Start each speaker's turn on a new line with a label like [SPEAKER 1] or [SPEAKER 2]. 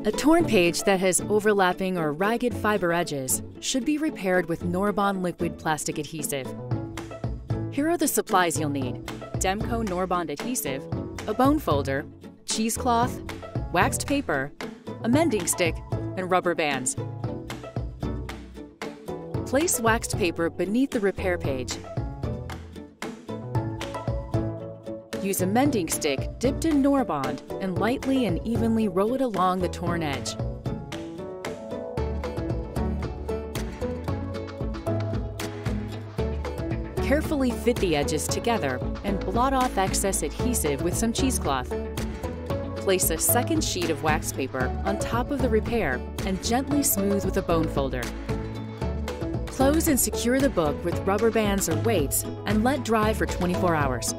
[SPEAKER 1] A torn page that has overlapping or ragged fiber edges should be repaired with Norbond Liquid Plastic Adhesive. Here are the supplies you'll need: Demco Norbond adhesive, a bone folder, cheesecloth, waxed paper, a mending stick, and rubber bands. Place waxed paper beneath the repair page. Use a mending stick dipped in Norbond and lightly and evenly roll it along the torn edge. Carefully fit the edges together and blot off excess adhesive with some cheesecloth. Place a second sheet of wax paper on top of the repair and gently smooth with a bone folder. Close and secure the book with rubber bands or weights and let dry for 24 hours.